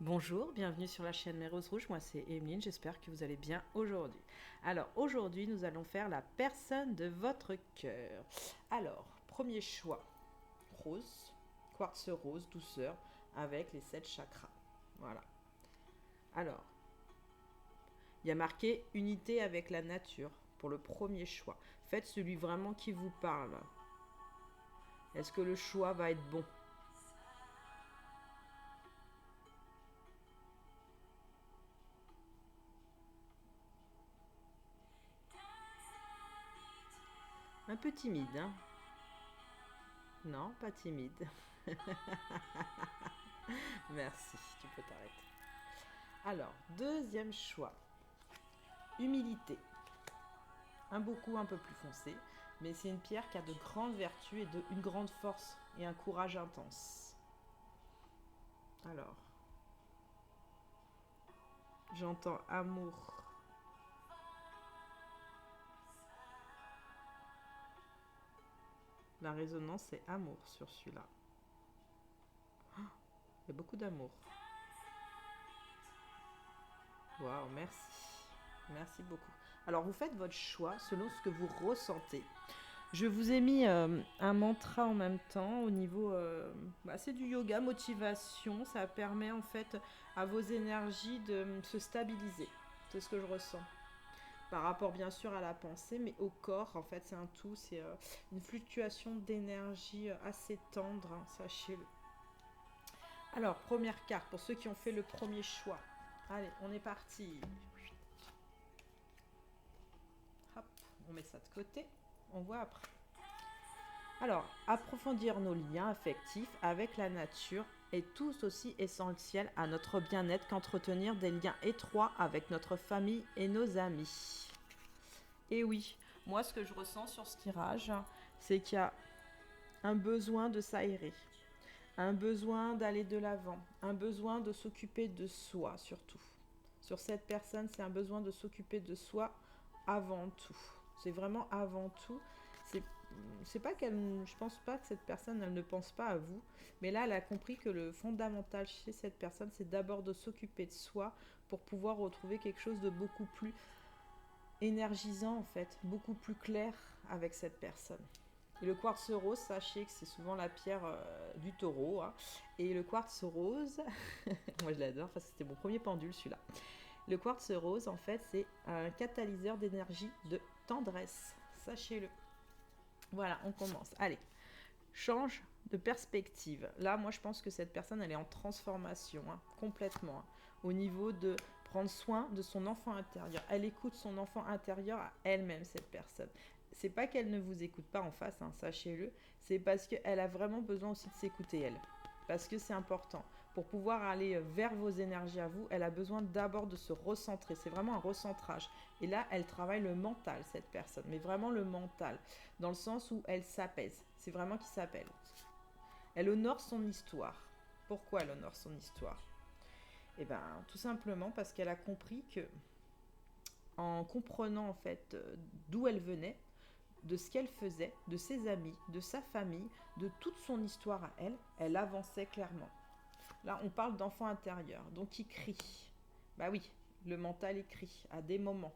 Bonjour, bienvenue sur la chaîne Mes Roses Rouges, moi c'est Emeline, j'espère que vous allez bien aujourd'hui. Alors aujourd'hui nous allons faire la personne de votre cœur. Alors, premier choix, rose, quartz rose, douceur, avec les 7 chakras. Voilà. Alors, il y a marqué unité avec la nature pour le premier choix. Faites celui vraiment qui vous parle. Est-ce que le choix va être bon? Un peu timide, hein? Non, pas timide. Merci, tu peux t'arrêter. Alors, deuxième choix, humilité. Un peu plus foncé, mais c'est une pierre qui a de grandes vertus et une grande force et un courage intense. Alors, j'entends amour. La résonance, c'est amour sur celui-là. Il y a beaucoup d'amour. Waouh, merci. Merci beaucoup. Alors, vous faites votre choix selon ce que vous ressentez. Je vous ai mis un mantra en même temps au niveau, c'est du yoga, motivation. Ça permet en fait à vos énergies de se stabiliser. C'est ce que je ressens. Par rapport bien sûr à la pensée, mais au corps, en fait c'est un tout. C'est une fluctuation d'énergie assez tendre, hein, sachez-le. Alors, première carte pour ceux qui ont fait le premier choix. Allez, on est parti. Hop, on met ça de côté. On voit après. Alors, approfondir nos liens affectifs avec la nature est tout aussi essentiel à notre bien-être qu'entretenir des liens étroits avec notre famille et nos amis. Et oui, moi ce que je ressens sur ce tirage, c'est qu'il y a un besoin de s'aérer, un besoin d'aller de l'avant, un besoin de s'occuper de soi surtout. Sur cette personne, c'est un besoin de s'occuper de soi avant tout. C'est vraiment avant tout. C'est c'est pas qu'elle, je pense pas que cette personne, elle ne pense pas à vous, mais là, elle a compris que le fondamental chez cette personne, c'est d'abord de s'occuper de soi pour pouvoir retrouver quelque chose de beaucoup plus énergisant en fait, beaucoup plus clair avec cette personne. Et le quartz rose, sachez que c'est souvent la pierre du taureau, hein. Et le quartz rose, moi je l'adore parce que c'était mon premier pendule celui-là. Le quartz rose, en fait, c'est un catalyseur d'énergie de tendresse. Sachez-le. Voilà, on commence. Allez, change de perspective. Là, moi, je pense que cette personne, elle est en transformation, hein, complètement, hein, au niveau de prendre soin de son enfant intérieur. Elle écoute son enfant intérieur à elle-même, cette personne. C'est pas qu'elle ne vous écoute pas en face, hein, sachez-le. C'est parce qu'elle a vraiment besoin aussi de s'écouter, elle. Parce que c'est important. Pour pouvoir aller vers vos énergies à vous, elle a besoin d'abord de se recentrer. C'est vraiment un recentrage. Et là, elle travaille le mental, cette personne. Mais vraiment le mental. Dans le sens où elle s'apaise. C'est vraiment qui s'appelle. Elle honore son histoire. Pourquoi elle honore son histoire? Eh bien, tout simplement parce qu'elle a compris que, en comprenant en fait d'où elle venait, de ce qu'elle faisait, de ses amis, de sa famille, de toute son histoire à elle, elle avançait clairement. Là, on parle d'enfant intérieur, donc il crie. Bah oui, le mental écrit à des moments.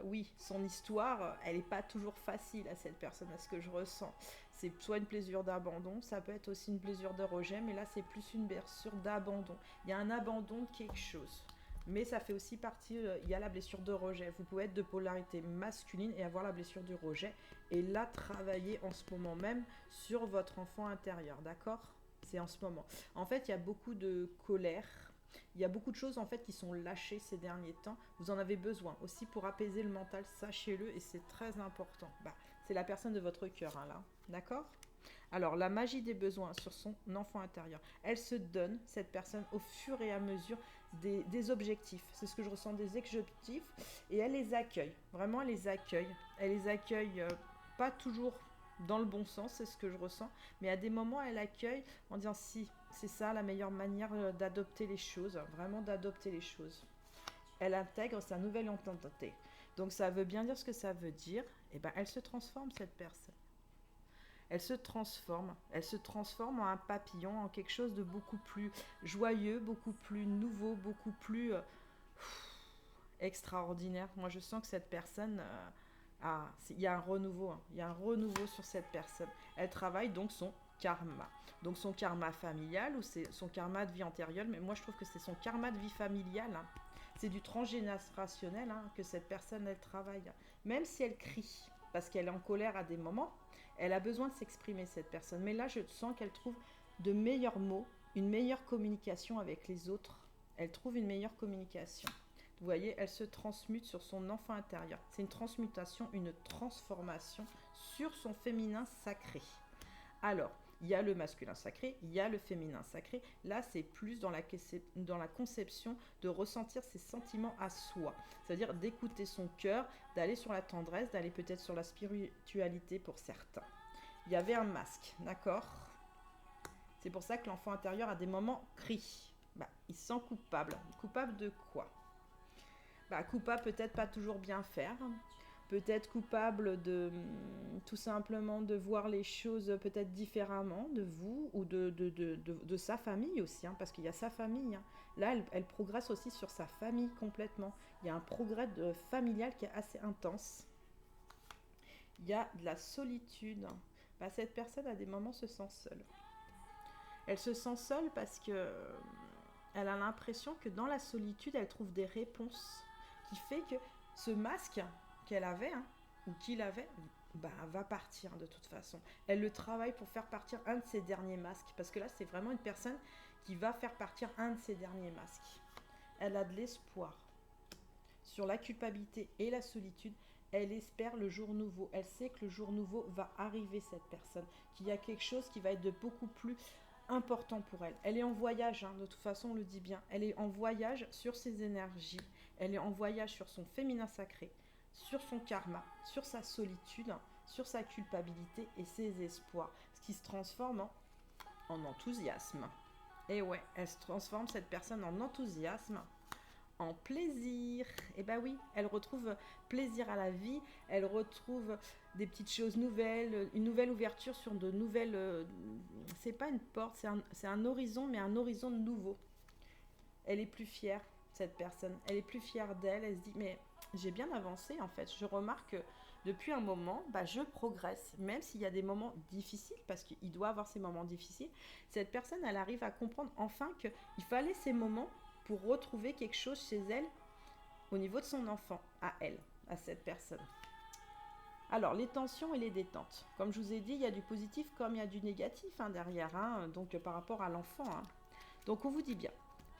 Oui, son histoire, elle n'est pas toujours facile à cette personne, à ce que je ressens. C'est soit une blessure d'abandon, ça peut être aussi une blessure de rejet, mais là, c'est plus une blessure d'abandon. Il y a un abandon de quelque chose. Mais ça fait aussi partie, il y a la blessure de rejet. Vous pouvez être de polarité masculine et avoir la blessure du rejet. Et là, travailler en ce moment même sur votre enfant intérieur, d'accord? C'est en ce moment. En fait, il y a beaucoup de colère. Il y a beaucoup de choses en fait qui sont lâchées ces derniers temps. Vous en avez besoin aussi pour apaiser le mental, sachez-le, et c'est très important. C'est la personne de votre cœur, hein, là, d'accord? Alors, la magie des besoins sur son enfant intérieur. Elle se donne, cette personne, au fur et à mesure des objectifs. C'est ce que je ressens, des objectifs. Et elle les accueille. Vraiment, elle les accueille. Elle les accueille pas toujours dans le bon sens, c'est ce que je ressens. Mais à des moments, elle accueille en disant si, c'est ça la meilleure manière d'adopter les choses. Vraiment d'adopter les choses. Elle intègre sa nouvelle identité. Donc ça veut bien dire ce que ça veut dire. Et ben, elle se transforme, cette personne. Elle se transforme en un papillon, en quelque chose de beaucoup plus joyeux, beaucoup plus nouveau, beaucoup plus extraordinaire. Moi, je sens que cette personne, il y a un renouveau, hein. Il y a un renouveau sur cette personne. Elle travaille donc son karma. Donc son karma familial ou c'est son karma de vie antérieure, mais moi je trouve que c'est son karma de vie familiale, hein. C'est du transgénérationnel, hein, que cette personne elle travaille. Même si elle crie, parce qu'elle est en colère à des moments, elle a besoin de s'exprimer cette personne. Mais là je sens qu'elle trouve de meilleurs mots, une meilleure communication avec les autres. Elle trouve une meilleure communication. Vous voyez, elle se transmute sur son enfant intérieur. C'est une transmutation, une transformation sur son féminin sacré. Alors, il y a le masculin sacré, il y a le féminin sacré. Là, c'est plus dans la conception de ressentir ses sentiments à soi. C'est-à-dire d'écouter son cœur, d'aller sur la tendresse, d'aller peut-être sur la spiritualité pour certains. Il y avait un masque, d'accord? C'est pour ça que l'enfant intérieur, à des moments, crie. Il se sent coupable. Coupable de quoi? Coupable peut-être pas toujours bien faire. Peut-être coupable de tout simplement de voir les choses peut-être différemment de vous ou de sa famille aussi, hein, parce qu'il y a sa famille. Hein. Là, elle progresse aussi sur sa famille complètement. Il y a un progrès familial qui est assez intense. Il y a de la solitude. Cette personne, à des moments, se sent seule. Elle se sent seule parce que elle a l'impression que dans la solitude, elle trouve des réponses qui fait que ce masque qu'elle avait, hein, ou qu'il avait, va partir de toute façon. Elle le travaille pour faire partir un de ses derniers masques, parce que là, c'est vraiment une personne qui va faire partir un de ses derniers masques. Elle a de l'espoir sur la culpabilité et la solitude. Elle espère le jour nouveau. Elle sait que le jour nouveau va arriver, cette personne, qu'il y a quelque chose qui va être de beaucoup plus important pour elle. Elle est en voyage, hein, de toute façon, on le dit bien. Elle est en voyage sur ses énergies. Elle est en voyage sur son féminin sacré, sur son karma, sur sa solitude, sur sa culpabilité et ses espoirs, ce qui se transforme en enthousiasme. Et ouais, elle se transforme, cette personne, en enthousiasme, en plaisir. Et oui, elle retrouve plaisir à la vie, elle retrouve des petites choses nouvelles, une nouvelle ouverture sur de nouvelles... c'est pas une porte, c'est un horizon, mais un horizon nouveau. Elle est plus fière, cette personne. Elle est plus fière d'elle, elle se dit, mais j'ai bien avancé en fait. Je remarque que depuis un moment, je progresse. Même s'il y a des moments difficiles, parce qu'il doit avoir ces moments difficiles, cette personne, elle arrive à comprendre enfin qu'il fallait ces moments pour retrouver quelque chose chez elle au niveau de son enfant, à elle, à cette personne. Alors, les tensions et les détentes. Comme je vous ai dit, il y a du positif comme il y a du négatif derrière, donc par rapport à l'enfant. Donc, on vous dit bien.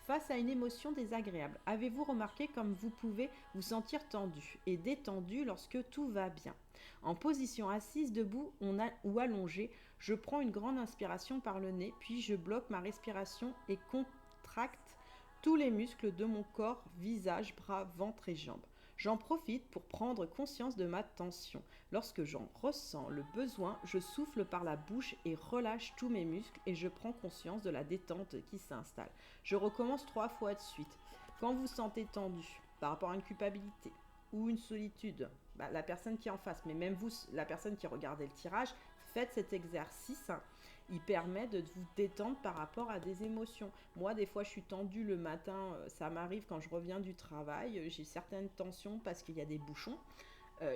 Face à une émotion désagréable, avez-vous remarqué comme vous pouvez vous sentir tendu et détendu lorsque tout va bien? En position assise, debout ou allongée, je prends une grande inspiration par le nez, puis je bloque ma respiration et contracte tous les muscles de mon corps, visage, bras, ventre et jambes. J'en profite pour prendre conscience de ma tension. Lorsque j'en ressens le besoin, je souffle par la bouche et relâche tous mes muscles et je prends conscience de la détente qui s'installe. Je recommence 3 fois de suite. Quand vous sentez tendu par rapport à une culpabilité ou une solitude, la personne qui est en face, mais même vous, la personne qui regardait le tirage, faites cet exercice. Il permet de vous détendre par rapport à des émotions. Moi, des fois, je suis tendue le matin. Ça m'arrive quand je reviens du travail. J'ai certaines tensions parce qu'il y a des bouchons.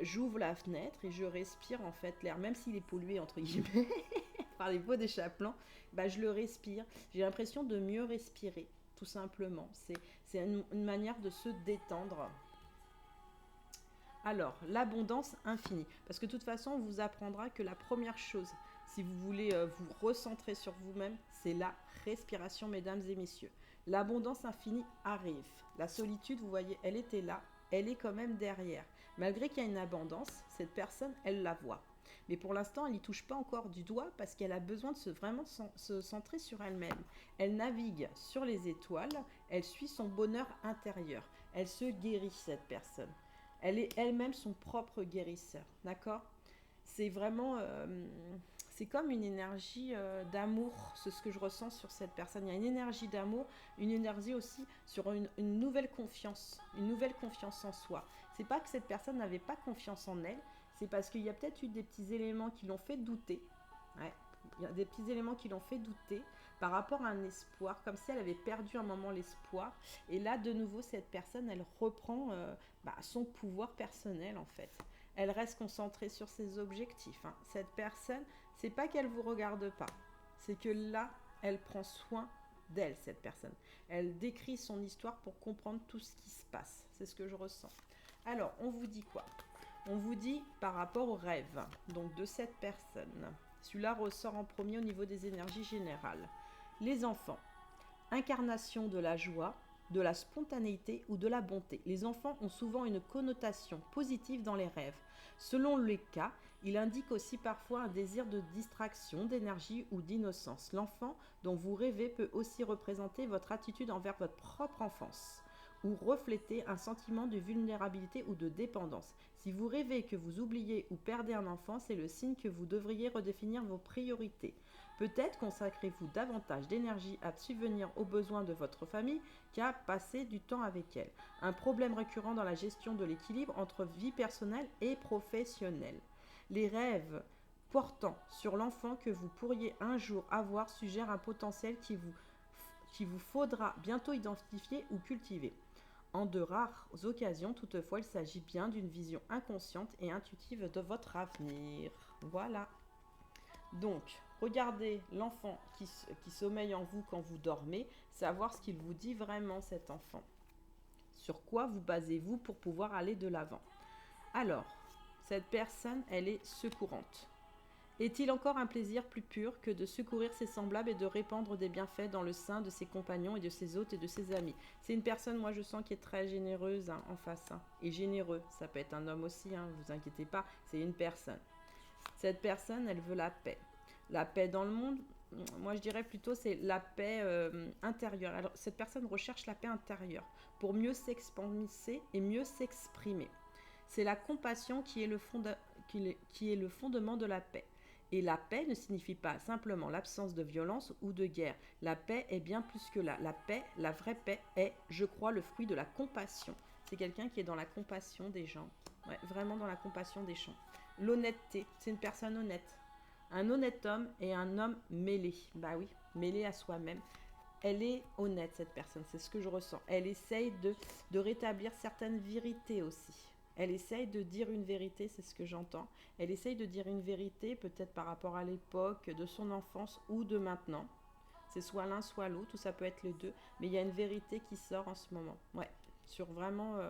J'ouvre la fenêtre et je respire en fait l'air, même s'il est pollué entre guillemets par les pots d'échappement, je le respire. J'ai l'impression de mieux respirer, tout simplement. C'est une manière de se détendre. Alors, l'abondance infinie. Parce que de toute façon, on vous apprendra que la première chose, si vous voulez vous recentrer sur vous-même, c'est la respiration, mesdames et messieurs. L'abondance infinie arrive. La solitude, vous voyez, elle était là, elle est quand même derrière. Malgré qu'il y a une abondance, cette personne, elle la voit. Mais pour l'instant, elle n'y touche pas encore du doigt parce qu'elle a besoin de vraiment se centrer sur elle-même. Elle navigue sur les étoiles, elle suit son bonheur intérieur. Elle se guérit, cette personne. Elle est elle-même son propre guérisseur, d'accord? C'est vraiment... c'est comme une énergie d'amour, c'est ce que je ressens sur cette personne. Il y a une énergie d'amour, une énergie aussi sur une nouvelle confiance en soi. C'est pas que cette personne n'avait pas confiance en elle, c'est parce qu'il y a peut-être eu des petits éléments qui l'ont fait douter. Ouais. Il y a des petits éléments qui l'ont fait douter par rapport à un espoir, comme si elle avait perdu un moment l'espoir. Et là, de nouveau, cette personne, elle reprend son pouvoir personnel, en fait. Elle reste concentrée sur ses objectifs, hein. Cette personne, c'est pas qu'elle vous regarde pas, c'est que là, elle prend soin d'elle, cette personne. Elle décrit son histoire pour comprendre tout ce qui se passe. C'est ce que je ressens. Alors, on vous dit quoi? On vous dit par rapport au rêve, donc de cette personne. Celui-là ressort en premier au niveau des énergies générales. Les enfants, incarnation de la joie, de la spontanéité ou de la bonté. Les enfants ont souvent une connotation positive dans les rêves. Selon les cas, il indique aussi parfois un désir de distraction, d'énergie ou d'innocence. L'enfant dont vous rêvez peut aussi représenter votre attitude envers votre propre enfance ou refléter un sentiment de vulnérabilité ou de dépendance. Si vous rêvez que vous oubliez ou perdez un enfant, c'est le signe que vous devriez redéfinir vos priorités. Peut-être consacrez-vous davantage d'énergie à subvenir aux besoins de votre famille qu'à passer du temps avec elle. Un problème récurrent dans la gestion de l'équilibre entre vie personnelle et professionnelle. Les rêves portant sur l'enfant que vous pourriez un jour avoir suggèrent un potentiel qui vous faudra bientôt identifier ou cultiver. En de rares occasions, toutefois, il s'agit bien d'une vision inconsciente et intuitive de votre avenir. Voilà. Donc, regardez l'enfant qui sommeille en vous quand vous dormez, savoir ce qu'il vous dit vraiment, cet enfant. Sur quoi vous basez-vous pour pouvoir aller de l'avant? Alors, cette personne, elle est secourante. Est-il encore un plaisir plus pur que de secourir ses semblables et de répandre des bienfaits dans le sein de ses compagnons et de ses hôtes et de ses amis? C'est une personne, moi je sens, qui est très généreuse, hein, en face. Hein, et généreux, ça peut être un homme aussi, hein, vous inquiétez pas, c'est une personne. Cette personne, elle veut la paix. La paix dans le monde, moi je dirais plutôt c'est la paix intérieure. Alors cette personne recherche la paix intérieure pour mieux s'expanser et mieux s'exprimer. C'est la compassion qui est le fondement de la paix. Et la paix ne signifie pas simplement l'absence de violence ou de guerre. La paix est bien plus que là. La paix, la vraie paix est, je crois, le fruit de la compassion. C'est quelqu'un qui est dans la compassion des gens. Ouais, vraiment dans la compassion des gens. L'honnêteté, c'est une personne honnête. Un honnête homme et un homme mêlé. Bah oui, mêlé à soi-même. Elle est honnête, cette personne, c'est ce que je ressens. Elle essaye de rétablir certaines vérités aussi. Elle essaye de dire une vérité, c'est ce que j'entends. Elle essaye de dire une vérité, peut-être par rapport à l'époque de son enfance ou de maintenant. C'est soit l'un, soit l'autre, ou ça peut être les deux. Mais il y a une vérité qui sort en ce moment. Ouais, sur vraiment...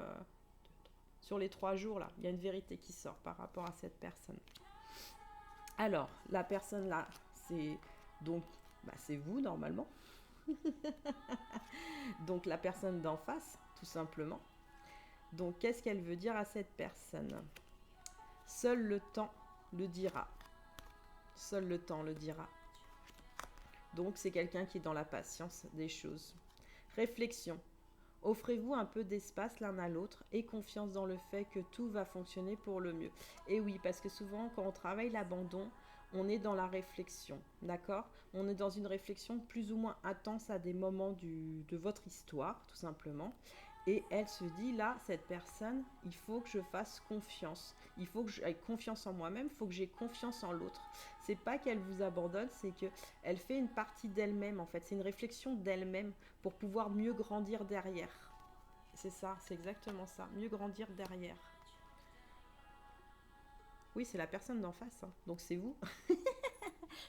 sur les 3 jours, là, il y a une vérité qui sort par rapport à cette personne. Alors, la personne là, c'est donc, c'est vous normalement. Donc la personne d'en face, tout simplement. Donc qu'est-ce qu'elle veut dire à cette personne? Seul le temps le dira. Seul le temps le dira. Donc c'est quelqu'un qui est dans la patience des choses. Réflexion. Offrez-vous un peu d'espace l'un à l'autre et confiance dans le fait que tout va fonctionner pour le mieux. Et oui, parce que souvent quand on travaille l'abandon, on est dans la réflexion, d'accord? On est dans une réflexion plus ou moins intense à des moments de votre histoire, tout simplement. Et elle se dit, là, cette personne, il faut que je fasse confiance. Il faut que j'aie confiance en moi-même, il faut que j'aie confiance en l'autre. C'est pas qu'elle vous abandonne, c'est qu'elle fait une partie d'elle-même, en fait. C'est une réflexion d'elle-même pour pouvoir mieux grandir derrière. C'est ça, c'est exactement ça. Mieux grandir derrière. Oui, c'est la personne d'en face, hein. Donc c'est vous.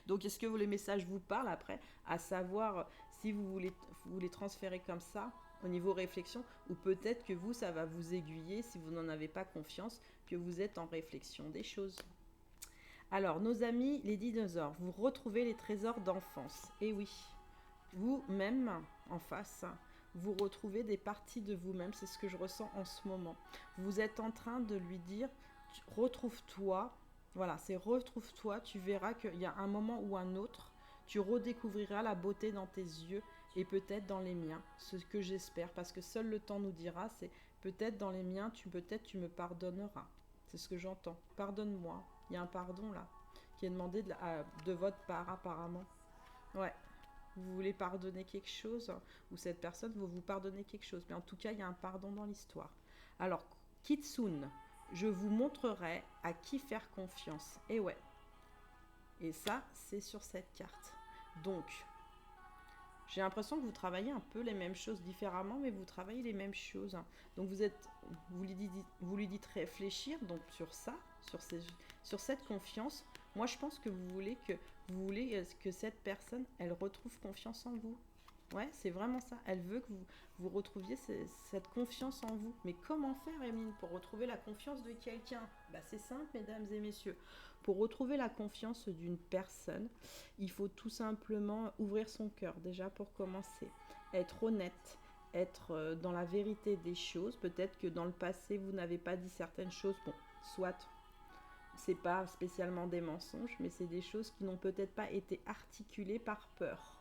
Donc est-ce que les messages vous parlent après? À savoir si vous les transférer comme ça au niveau réflexion, ou peut-être que vous, ça va vous aiguiller si vous n'en avez pas confiance, que vous êtes en réflexion des choses. Alors, nos amis les dinosaures, vous retrouvez les trésors d'enfance. Et oui, vous-même, en face, vous retrouvez des parties de vous-même, c'est ce que je ressens en ce moment. Vous êtes en train de lui dire, retrouve-toi, voilà, c'est retrouve-toi, tu verras qu'il y a un moment ou un autre, tu redécouvriras la beauté dans tes yeux et peut-être dans les miens, ce que j'espère, parce que seul le temps nous dira, c'est peut-être dans les miens, peut-être tu me pardonneras. C'est ce que j'entends. Pardonne-moi. Il y a un pardon là, qui est demandé de votre part apparemment. Ouais. Vous voulez pardonner quelque chose, ou cette personne veut vous pardonner quelque chose. Mais en tout cas, il y a un pardon dans l'histoire. Alors, Kitsune, je vous montrerai à qui faire confiance. Et ouais. Et ça, c'est sur cette carte. Donc, j'ai l'impression que vous travaillez un peu les mêmes choses différemment, mais vous travaillez les mêmes choses. Donc, vous lui dites réfléchir donc sur ça, sur cette confiance. Moi, je pense que vous voulez que cette personne, elle retrouve confiance en vous. Ouais, c'est vraiment ça. Elle veut que vous retrouviez cette confiance en vous. Mais comment faire, Emeline, pour retrouver la confiance de quelqu'un? Bah, c'est simple, mesdames et messieurs. Pour retrouver la confiance d'une personne, il faut tout simplement ouvrir son cœur, déjà pour commencer. Être honnête, être dans la vérité des choses. Peut-être que dans le passé, vous n'avez pas dit certaines choses. Bon, soit c'est pas spécialement des mensonges, mais c'est des choses qui n'ont peut-être pas été articulées par peur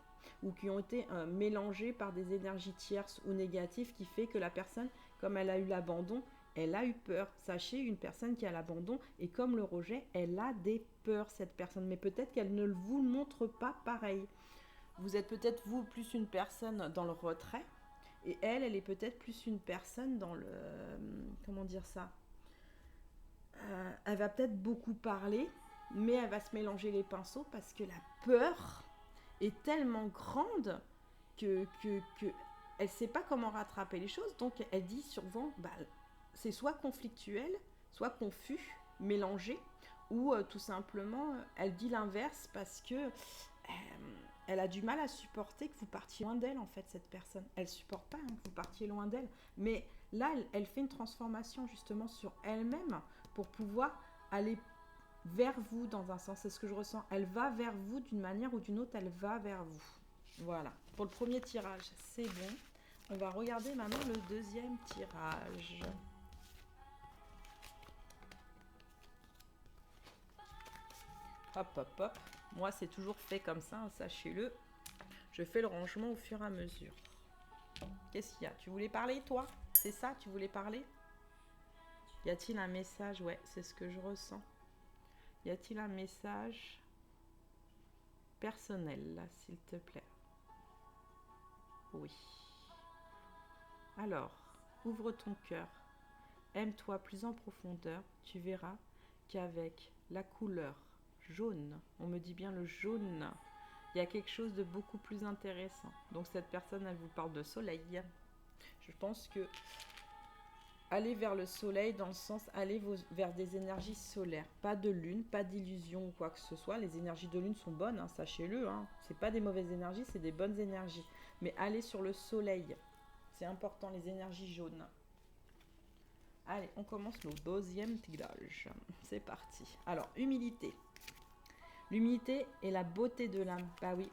ou qui ont été mélangées par des énergies tierces ou négatives qui fait que la personne, comme elle a eu l'abandon, elle a eu peur. Sachez, une personne qui a l'abandon et comme le rejet, elle a des peurs, cette personne. Mais peut-être qu'elle ne vous le montre pas pareil. Vous êtes peut-être, vous, plus une personne dans le retrait et elle est peut-être plus une personne dans le... comment dire ça, elle va peut-être beaucoup parler, mais elle va se mélanger les pinceaux parce que la peur est tellement grande que elle ne sait pas comment rattraper les choses. Donc elle dit souvent, bah, c'est soit conflictuel, soit confus, mélangé, ou tout simplement elle dit l'inverse parce que elle a du mal à supporter que vous partiez loin d'elle en fait, cette personne. Elle ne supporte pas que vous partiez loin d'elle. Mais là, elle fait une transformation justement sur elle-même pour pouvoir aller vers vous dans un sens. C'est ce que je ressens. Elle va vers vous d'une manière ou d'une autre, elle va vers vous. Voilà. Pour le premier tirage, c'est bon. On va regarder maintenant le deuxième tirage. Hop, hop, hop. Moi, c'est toujours fait comme ça, hein, sachez-le. Je fais le rangement au fur et à mesure. Qu'est-ce qu'il y a? Tu voulais parler, toi? C'est ça, tu voulais parler? Y a-t-il un message? Ouais, c'est ce que je ressens. Y a-t-il un message personnel, là, s'il te plaît? Oui. Alors, ouvre ton cœur. Aime-toi plus en profondeur. Tu verras qu'avec la couleur jaune, on me dit bien le jaune, il y a quelque chose de beaucoup plus intéressant. Donc cette personne, elle vous parle de soleil. Je pense que aller vers le soleil dans le sens, aller vers des énergies solaires. Pas de lune, pas d'illusion ou quoi que ce soit. Les énergies de lune sont bonnes, hein, sachez-le. Hein. C'est pas des mauvaises énergies, c'est des bonnes énergies. Mais aller sur le soleil, c'est important, les énergies jaunes. Allez, on commence le deuxième tirage. C'est parti. Alors, humilité. L'humilité est la beauté de l'âme. Bah oui,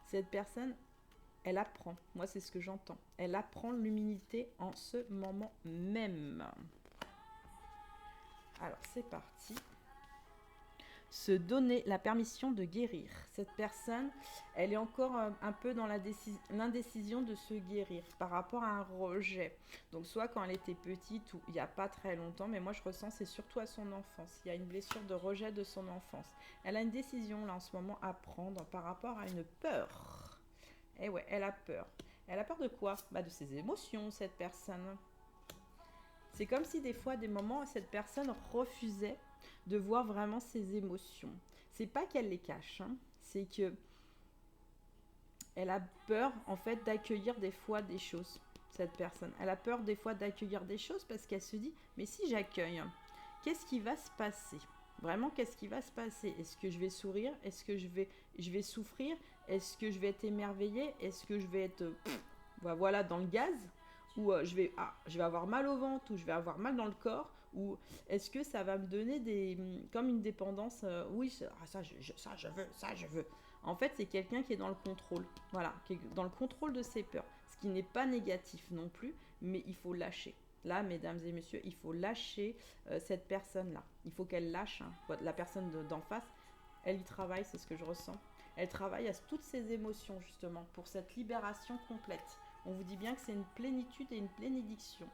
cette personne, elle apprend. Moi, c'est ce que j'entends. Elle apprend l'humilité en ce moment même. Alors, c'est parti. Se donner la permission de guérir. Cette personne, elle est encore un peu dans l'indécision de se guérir par rapport à un rejet. Donc soit quand elle était petite ou il n'y a pas très longtemps, mais moi je ressens c'est surtout à son enfance. Il y a une blessure de rejet de son enfance. Elle a une décision là en ce moment à prendre par rapport à une peur. Et ouais, elle a peur. Elle a peur de quoi? Bah de ses émotions, cette personne. C'est comme si des fois, à des moments, cette personne refusait de voir vraiment ses émotions. C'est pas qu'elle les cache, hein, c'est que elle a peur en fait d'accueillir des fois des choses, cette personne. Elle a peur des fois d'accueillir des choses parce qu'elle se dit, mais si j'accueille, qu'est-ce qui va se passer? Vraiment, qu'est-ce qui va se passer? Est-ce que je vais sourire? Est-ce que je vais souffrir? Est-ce que je vais être émerveillée? Est-ce que je vais être voilà, dans le gaz? Ou je vais avoir mal au ventre, ou je vais avoir mal dans le corps, ou est-ce que ça va me donner comme une dépendance, oui, ça je veux. En fait, c'est quelqu'un qui est dans le contrôle, voilà, qui est dans le contrôle de ses peurs, ce qui n'est pas négatif non plus, mais il faut lâcher. Là, mesdames et messieurs, il faut lâcher cette personne-là. Il faut qu'elle lâche, hein. La personne d'en face, elle y travaille, c'est ce que je ressens. Elle travaille à toutes ses émotions, justement, pour cette libération complète. On vous dit bien que c'est une plénitude et une bénédiction.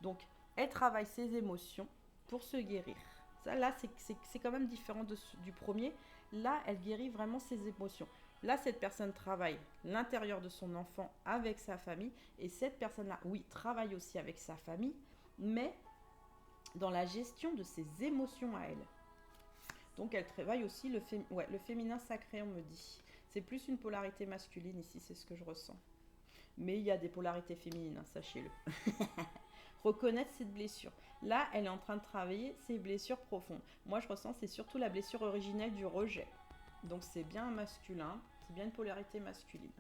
Donc, elle travaille ses émotions pour se guérir. Ça, là, c'est quand même différent du premier. Là, elle guérit vraiment ses émotions. Là, cette personne travaille l'intérieur de son enfant avec sa famille. Et cette personne-là, oui, travaille aussi avec sa famille, mais dans la gestion de ses émotions à elle. Donc elle travaille aussi le féminin sacré, on me dit. C'est plus une polarité masculine ici, c'est ce que je ressens. Mais il y a des polarités féminines, hein, sachez-le. Reconnaître cette blessure. Là, elle est en train de travailler ses blessures profondes. Moi, je ressens, c'est surtout la blessure originelle du rejet. Donc, c'est bien masculin, c'est bien une polarité masculine.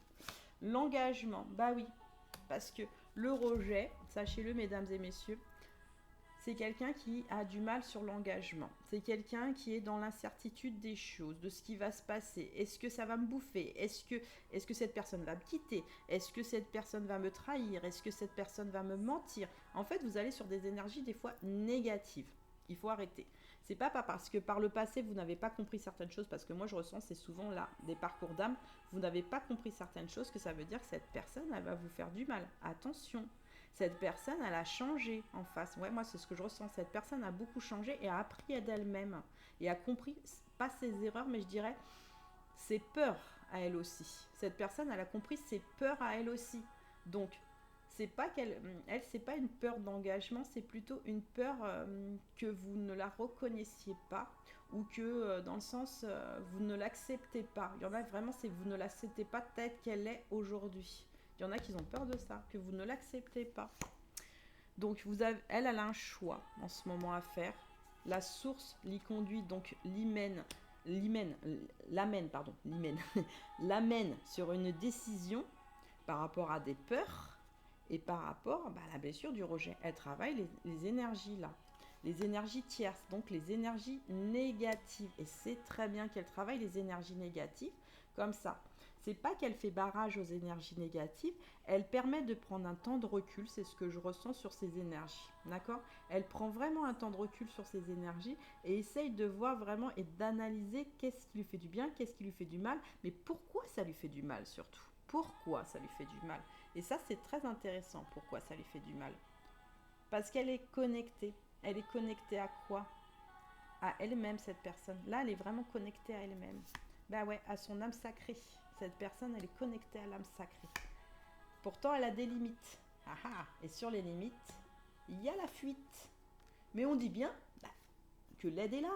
L'engagement, bah oui, parce que le rejet, sachez-le, mesdames et messieurs, c'est quelqu'un qui a du mal sur l'engagement. C'est quelqu'un qui est dans l'incertitude des choses, de ce qui va se passer. Est-ce que ça va me bouffer? Est-ce que cette personne va me quitter? Est-ce que cette personne va me trahir? Est-ce que cette personne va me mentir? En fait, vous allez sur des énergies des fois négatives. Il faut arrêter. C'est pas parce que par le passé vous n'avez pas compris certaines choses, parce que moi je ressens c'est souvent là des parcours d'âme, vous n'avez pas compris certaines choses que ça veut dire que cette personne elle va vous faire du mal. Attention. Cette personne, elle a changé en face. Ouais, moi, c'est ce que je ressens. Cette personne a beaucoup changé et a appris d'elle-même. Et a compris, pas ses erreurs, mais je dirais ses peurs à elle aussi. Cette personne, elle a compris ses peurs à elle aussi. Donc, c'est pas c'est pas une peur d'engagement, c'est plutôt une peur que vous ne la reconnaissiez pas ou que dans le sens vous ne l'acceptez pas. Il y en a vraiment, c'est vous ne l'acceptez pas telle qu'elle est aujourd'hui. Il y en a qui ont peur de ça, que vous ne l'acceptez pas. Donc elle a un choix en ce moment à faire. La source l'y conduit, donc l'amène sur une décision par rapport à des peurs et par rapport à la blessure du rejet. Elle travaille les énergies là, les énergies tierces, donc les énergies négatives. Et c'est très bien qu'elle travaille les énergies négatives comme ça. C'est pas qu'elle fait barrage aux énergies négatives, elle permet de prendre un temps de recul, c'est ce que je ressens sur ces énergies, d'accord? Elle prend vraiment un temps de recul sur ces énergies et essaye de voir vraiment et d'analyser qu'est-ce qui lui fait du bien, qu'est-ce qui lui fait du mal, mais pourquoi ça lui fait du mal surtout? Pourquoi ça lui fait du mal? Et ça, c'est très intéressant, pourquoi ça lui fait du mal. Parce qu'elle est connectée. Elle est connectée à quoi? À elle-même, cette personne. Là, elle est vraiment connectée à elle-même. Bah ouais, à son âme sacrée. Cette personne, elle est connectée à l'âme sacrée. Pourtant, elle a des limites. Ah ah. Et sur les limites, il y a la fuite. Mais on dit bien que l'aide est là.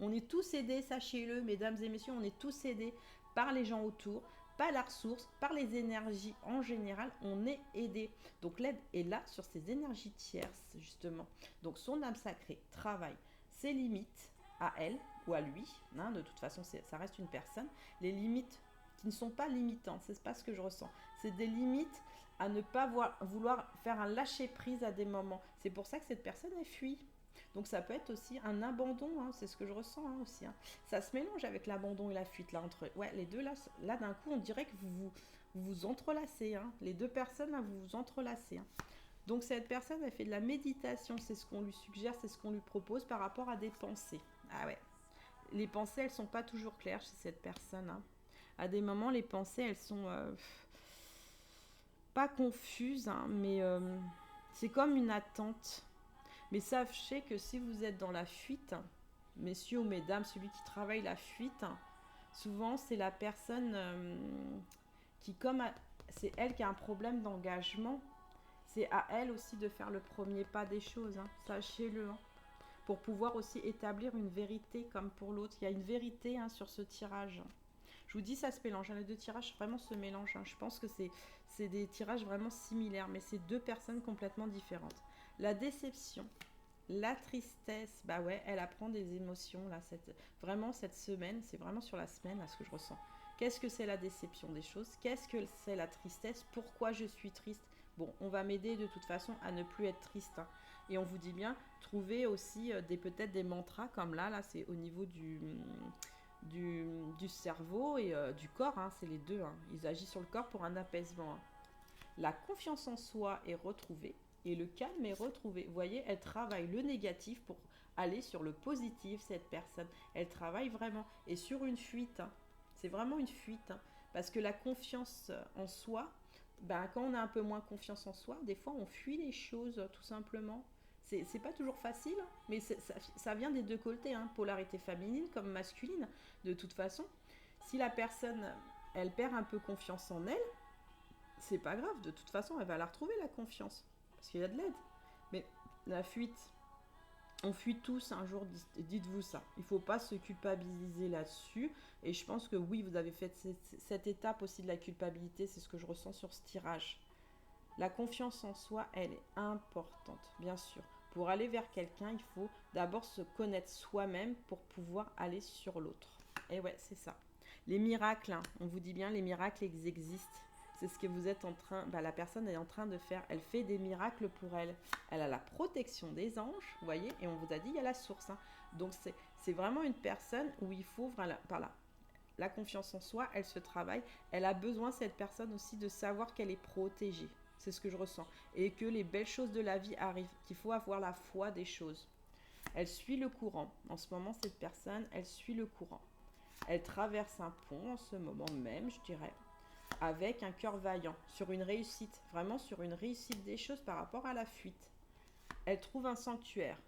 On est tous aidés, sachez-le, mesdames et messieurs, on est tous aidés par les gens autour, par la ressource, par les énergies en général, on est aidé. Donc l'aide est là sur ces énergies tierces, justement. Donc son âme sacrée travaille ses limites à elle ou à lui. Hein, de toute façon, ça reste une personne. Les limites qui ne sont pas limitantes, c'est pas ce que je ressens. C'est des limites à ne pas vouloir faire un lâcher-prise à des moments. C'est pour ça que cette personne, elle fuit. Donc ça peut être aussi un abandon, hein, c'est ce que je ressens aussi. Hein. Ça se mélange avec l'abandon et la fuite là entre. Ouais, les deux là d'un coup on dirait que vous entrelacez. Hein. Les deux personnes là vous vous entrelacez. Hein. Donc cette personne elle fait de la méditation, c'est ce qu'on lui suggère, c'est ce qu'on lui propose par rapport à des pensées. Ah ouais. Les pensées elles sont pas toujours claires chez cette personne. Hein. À des moments les pensées elles sont pas confuses, hein, mais c'est comme une attente. Mais sachez que si vous êtes dans la fuite, messieurs ou mesdames, celui qui travaille la fuite, souvent c'est la personne qui, c'est elle qui a un problème d'engagement, c'est à elle aussi de faire le premier pas des choses, hein, sachez-le. Hein, pour pouvoir aussi établir une vérité comme pour l'autre. Il y a une vérité hein, sur ce tirage. Je vous dis, ça se mélange. Les deux tirages vraiment se mélangent. Hein. Je pense que c'est des tirages vraiment similaires, mais c'est deux personnes complètement différentes. La déception, la tristesse, bah ouais, elle apprend des émotions là. Vraiment cette semaine, c'est vraiment sur la semaine là ce que je ressens. Qu'est-ce que c'est la déception des choses? Qu'est-ce que c'est la tristesse? Pourquoi je suis triste? Bon, on va m'aider de toute façon à ne plus être triste. Hein. Et on vous dit bien, trouvez aussi peut-être des mantras comme là c'est au niveau du cerveau et du corps, hein, c'est les deux. Hein. Ils agissent sur le corps pour un apaisement. Hein. La confiance en soi est retrouvée et le calme est retrouvé. Vous voyez, elle travaille le négatif pour aller sur le positif, cette personne. Elle travaille vraiment. Et sur une fuite, hein, c'est vraiment une fuite. Hein, parce que la confiance en soi, quand on a un peu moins confiance en soi, des fois on fuit les choses tout simplement. C'est pas toujours facile, mais ça vient des deux côtés, hein, polarité féminine comme masculine. De toute façon, si la personne, elle perd un peu confiance en elle, c'est pas grave, de toute façon, elle va la retrouver la confiance, parce qu'il y a de l'aide. Mais la fuite, On fuit tous un jour, dites-vous ça. Il ne faut pas se culpabiliser là-dessus. Et je pense que oui, vous avez fait cette étape aussi de la culpabilité. C'est ce que je ressens sur ce tirage. La confiance en soi, elle est importante, bien sûr. Pour aller vers quelqu'un, il faut d'abord se connaître soi-même pour pouvoir aller sur l'autre. Et ouais, c'est ça. Les miracles, hein, on vous dit bien, les miracles existent. C'est ce que vous êtes en train, la personne est en train de faire. Elle fait des miracles pour elle. Elle a la protection des anges, vous voyez, et on vous a dit, il y a la source. Hein. Donc, c'est vraiment une personne où il faut, voilà, par là, la confiance en soi, elle se travaille. Elle a besoin, cette personne aussi, de savoir qu'elle est protégée. C'est ce que je ressens. Et que les belles choses de la vie arrivent, qu'il faut avoir la foi des choses. Elle suit le courant. En ce moment, cette personne, elle suit le courant. Elle traverse un pont en ce moment même, je dirais, avec un cœur vaillant, sur une réussite, vraiment sur une réussite des choses par rapport à la fuite. Elle trouve un sanctuaire.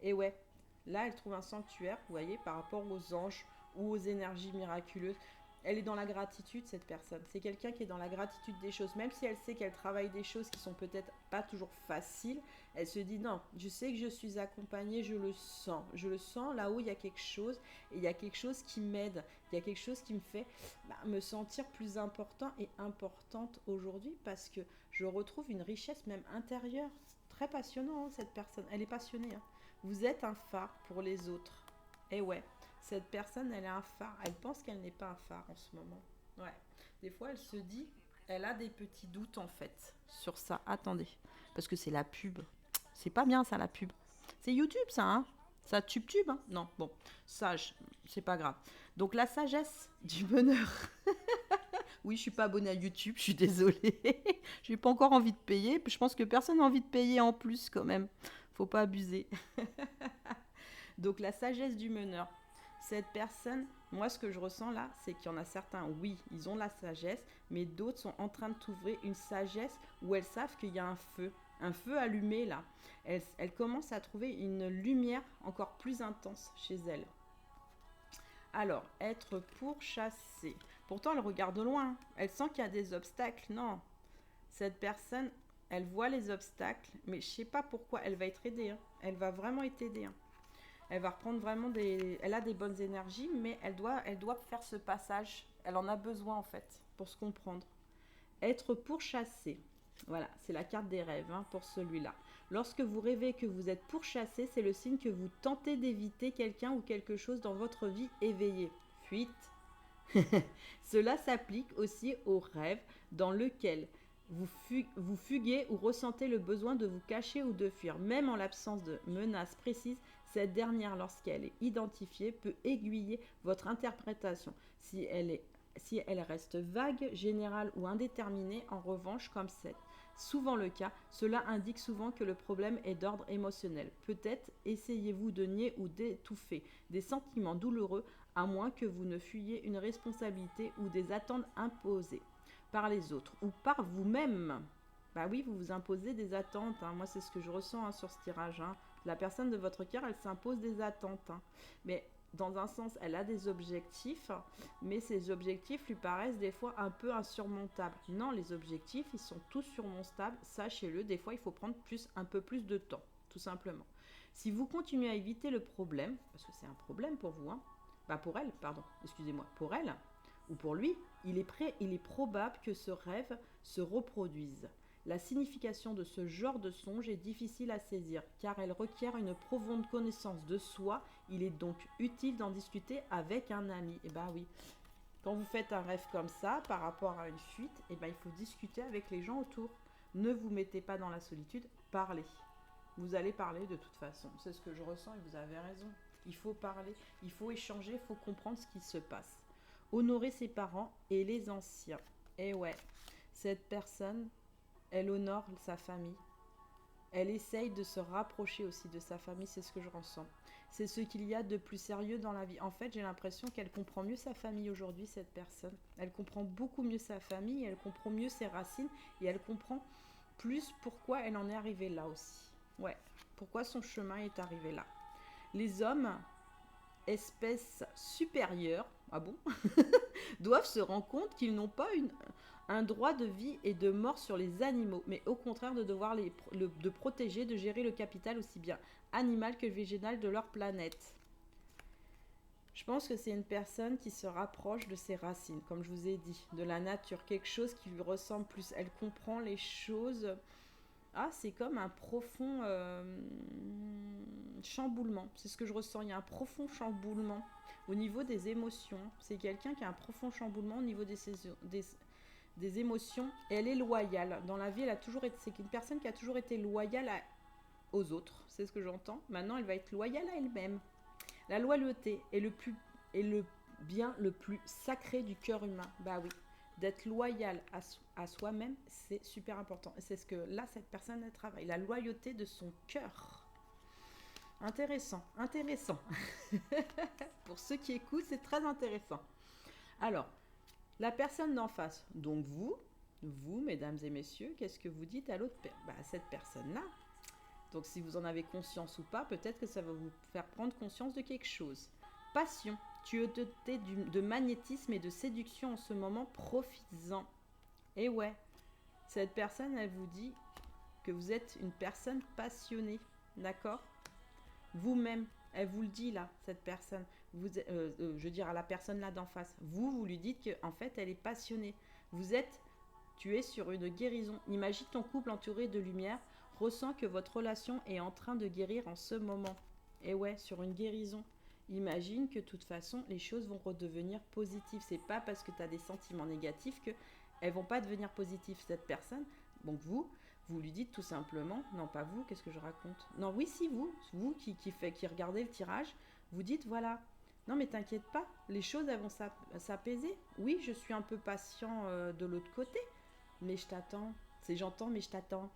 Et ouais, là, elle trouve un sanctuaire, vous voyez, par rapport aux anges ou aux énergies miraculeuses. Elle est dans la gratitude, cette personne. C'est quelqu'un qui est dans la gratitude des choses. Même si elle sait qu'elle travaille des choses qui sont peut-être pas toujours faciles, elle se dit non, je sais que je suis accompagnée, je le sens. Je le sens, là-haut, il y a quelque chose. Et il y a quelque chose qui m'aide. Il y a quelque chose qui me fait me sentir plus important et importante aujourd'hui parce que je retrouve une richesse même intérieure. Très passionnant, hein, cette personne. Elle est passionnée. Hein. Vous êtes un phare pour les autres. Et ouais. Cette personne, elle est un phare. Elle pense qu'elle n'est pas un phare en ce moment. Ouais. Des fois, elle se dit, elle a des petits doutes en fait sur ça. Attendez, parce que c'est la pub. C'est pas bien ça, la pub. C'est YouTube ça, hein. Ça tube, hein. Non, bon, sage, c'est pas grave. Donc la sagesse du bonheur. Oui, je suis pas abonnée à YouTube, je suis désolée. J'ai pas encore envie de payer. Je pense que personne n'a envie de payer en plus quand même. Faut pas abuser. Donc la sagesse du meneur. Cette personne, moi ce que je ressens là, c'est qu'il y en a certains, oui, ils ont la sagesse, mais d'autres sont en train de trouver une sagesse où elles savent qu'il y a un feu allumé là. Elles commencent à trouver une lumière encore plus intense chez elles. Alors, être pourchassée. Pourtant, elle regarde loin, elle sent qu'il y a des obstacles. Non, cette personne, elle voit les obstacles, mais je ne sais pas pourquoi, elle va être aidée. Hein. Elle va vraiment être aidée. Hein. Elle va reprendre vraiment elle a des bonnes énergies, mais elle doit faire ce passage. Elle en a besoin en fait pour se comprendre. Être pourchassé. Voilà, c'est la carte des rêves hein, pour celui-là. Lorsque vous rêvez que vous êtes pourchassé, c'est le signe que vous tentez d'éviter quelqu'un ou quelque chose dans votre vie éveillée. Fuite. Cela s'applique aussi aux rêves dans lesquels vous fuguez ou ressentez le besoin de vous cacher ou de fuir. Même en l'absence de menaces précises, cette dernière, lorsqu'elle est identifiée, peut aiguiller votre interprétation. Si elle reste vague, générale ou indéterminée, en revanche, comme c'est souvent le cas, cela indique souvent que le problème est d'ordre émotionnel. Peut-être essayez-vous de nier ou d'étouffer des sentiments douloureux à moins que vous ne fuyiez une responsabilité ou des attentes imposées par les autres ou par vous-même. Bah oui, vous vous imposez des attentes. Hein. Moi, c'est ce que je ressens hein, sur ce tirage. Hein. La personne de votre cœur, elle s'impose des attentes. Hein. Mais dans un sens, elle a des objectifs, mais ces objectifs lui paraissent des fois un peu insurmontables. Non, les objectifs, ils sont tous surmontables. Sachez-le, des fois, il faut prendre un peu plus de temps, tout simplement. Si vous continuez à éviter le problème, parce que c'est un problème pour vous, hein, pour elle, pardon, excusez-moi, pour elle ou pour lui, il est probable que ce rêve se reproduise. La signification de ce genre de songe est difficile à saisir car elle requiert une profonde connaissance de soi. Il est donc utile d'en discuter avec un ami. Et bah oui, quand vous faites un rêve comme ça par rapport à une fuite, et il faut discuter avec les gens autour. Ne vous mettez pas dans la solitude, parlez. Vous allez parler de toute façon. C'est ce que je ressens et vous avez raison. Il faut parler, il faut échanger, il faut comprendre ce qui se passe. Honorer ses parents et les anciens. Et ouais, cette personne, elle honore sa famille. Elle essaye de se rapprocher aussi de sa famille, c'est ce que je ressens. C'est ce qu'il y a de plus sérieux dans la vie. En fait, j'ai l'impression qu'elle comprend mieux sa famille aujourd'hui, cette personne. Elle comprend beaucoup mieux sa famille, elle comprend mieux ses racines et elle comprend plus pourquoi elle en est arrivée là aussi. Ouais, pourquoi son chemin est arrivé là. Les hommes, espèces supérieures, ah bon, doivent se rendre compte qu'ils n'ont pas un droit de vie et de mort sur les animaux, mais au contraire de devoir de protéger, de gérer le capital aussi bien animal que végétal de leur planète. Je pense que c'est une personne qui se rapproche de ses racines, comme je vous ai dit, de la nature, quelque chose qui lui ressemble plus. Elle comprend les choses. Ah, c'est comme un profond chamboulement. C'est ce que je ressens. Il y a un profond chamboulement au niveau des émotions. C'est quelqu'un qui a un profond chamboulement au niveau des émotions. Et elle est loyale. Dans la vie, c'est une personne qui a toujours été loyale aux autres. C'est ce que j'entends. Maintenant, elle va être loyale à elle-même. La loyauté est le bien le plus sacré du cœur humain. Bah oui, d'être loyal à soi-même, c'est super important. Et c'est ce que là, cette personne, elle travaille. La loyauté de son cœur. Intéressant, intéressant. Pour ceux qui écoutent, c'est très intéressant. Alors, la personne d'en face, donc vous, mesdames et messieurs, qu'est-ce que vous dites à cette personne-là? Donc si vous en avez conscience ou pas, peut-être que ça va vous faire prendre conscience de quelque chose. Passion. Tu es doté de magnétisme et de séduction en ce moment, profites-en. Et ouais, cette personne, elle vous dit que vous êtes une personne passionnée. D'accord? Vous-même, elle vous le dit là, cette personne. Je veux dire à la personne là d'en face. Vous lui dites qu'en fait, elle est passionnée. Tu es sur une guérison. Imagine ton couple entouré de lumière. Ressens que votre relation est en train de guérir en ce moment. Et ouais, sur une guérison. Imagine que de toute façon, les choses vont redevenir positives. C'est pas parce que tu as des sentiments négatifs qu'elles vont pas devenir positives. Cette personne, donc vous lui dites tout simplement, non pas vous, qu'est-ce que je raconte? Non, oui, si vous qui regardez le tirage, vous dites voilà. Non mais t'inquiète pas, les choses elles vont s'apaiser. Oui, je suis un peu patient de l'autre côté, mais je t'attends. C'est j'entends, mais je t'attends.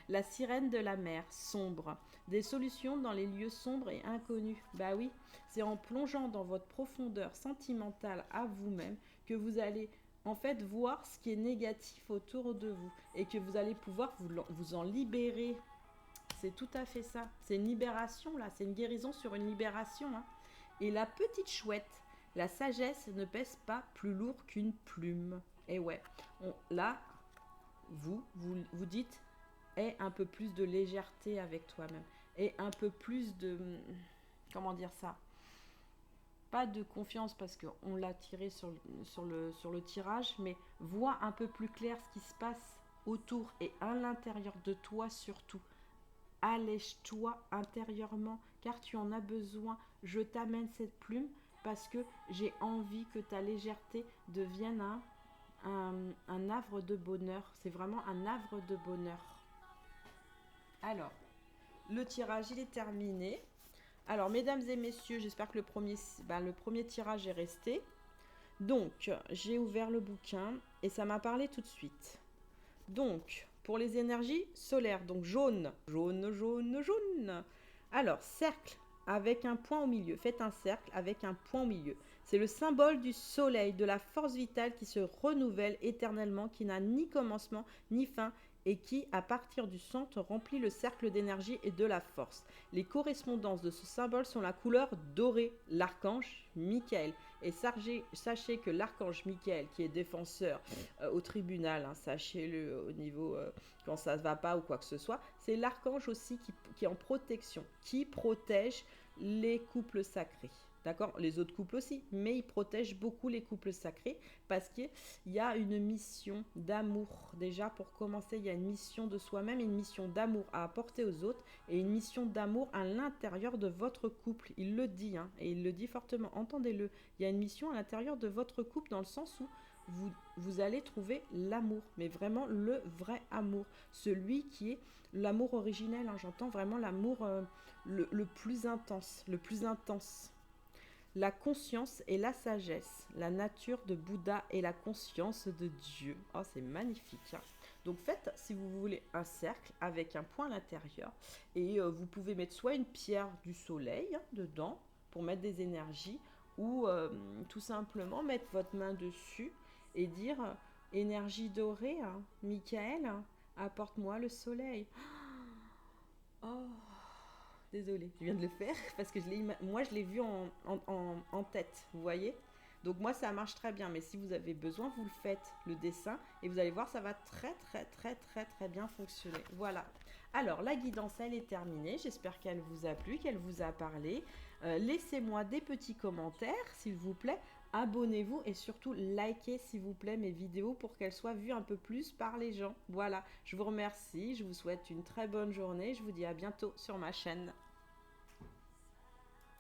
La sirène de la mer, sombre. Des solutions dans les lieux sombres et inconnus. Bah oui, c'est en plongeant dans votre profondeur sentimentale à vous-même que vous allez en fait voir ce qui est négatif autour de vous et que vous allez pouvoir vous en libérer. C'est tout à fait ça. C'est une libération là, c'est une guérison sur une libération. Hein. Et la petite chouette, la sagesse ne pèse pas plus lourd qu'une plume. Et ouais, là, vous dites, aie un peu plus de légèreté avec toi-même. Et un peu plus de... Comment dire ça? Pas de confiance parce qu'on l'a tiré sur le tirage, mais vois un peu plus clair ce qui se passe autour et à l'intérieur de toi surtout. Allège-toi intérieurement car tu en as besoin. Je t'amène cette plume parce que j'ai envie que ta légèreté devienne un havre de bonheur. C'est vraiment un havre de bonheur. Alors, le tirage, il est terminé. Alors, mesdames et messieurs, j'espère que le premier tirage est resté. Donc, j'ai ouvert le bouquin et ça m'a parlé tout de suite. Donc, pour les énergies solaires, donc jaune, jaune, jaune, jaune. Alors, cercle avec un point au milieu. Faites un cercle avec un point au milieu. C'est le symbole du soleil, de la force vitale qui se renouvelle éternellement, qui n'a ni commencement ni fin et qui, à partir du centre, remplit le cercle d'énergie et de la force. Les correspondances de ce symbole sont la couleur dorée, l'archange Michael. Et sachez que l'archange Michael, qui est défenseur au tribunal, hein, sachez-le au niveau quand ça ne va pas ou quoi que ce soit, c'est l'archange aussi qui est en protection, qui protège les couples sacrés. D'accord? Les autres couples aussi, mais il protège beaucoup les couples sacrés parce qu'il y a une mission d'amour. Déjà, pour commencer, il y a une mission de soi-même et une mission d'amour à apporter aux autres et une mission d'amour à l'intérieur de votre couple. Il le dit, hein, et il le dit fortement. Entendez-le. Il y a une mission à l'intérieur de votre couple dans le sens où vous allez trouver l'amour, mais vraiment le vrai amour. Celui qui est l'amour originel, hein, j'entends vraiment l'amour le plus intense, le plus intense. La conscience et la sagesse, la nature de Bouddha et la conscience de Dieu. Oh, c'est magnifique. Hein. Donc faites, si vous voulez, un cercle avec un point à l'intérieur. Et vous pouvez mettre soit une pierre du soleil hein, dedans pour mettre des énergies ou tout simplement mettre votre main dessus et dire énergie dorée, hein, Michael, hein, apporte-moi le soleil. Oh, désolée, je viens de le faire parce que moi je l'ai vu en tête, vous voyez. Donc moi, ça marche très bien. Mais si vous avez besoin, vous le faites, le dessin. Et vous allez voir, ça va très bien fonctionner. Voilà. Alors, la guidance, elle est terminée. J'espère qu'elle vous a plu, qu'elle vous a parlé. Laissez-moi des petits commentaires, s'il vous plaît. Abonnez-vous et surtout likez, s'il vous plaît, mes vidéos pour qu'elles soient vues un peu plus par les gens. Voilà, je vous remercie. Je vous souhaite une très bonne journée. Je vous dis à bientôt sur ma chaîne.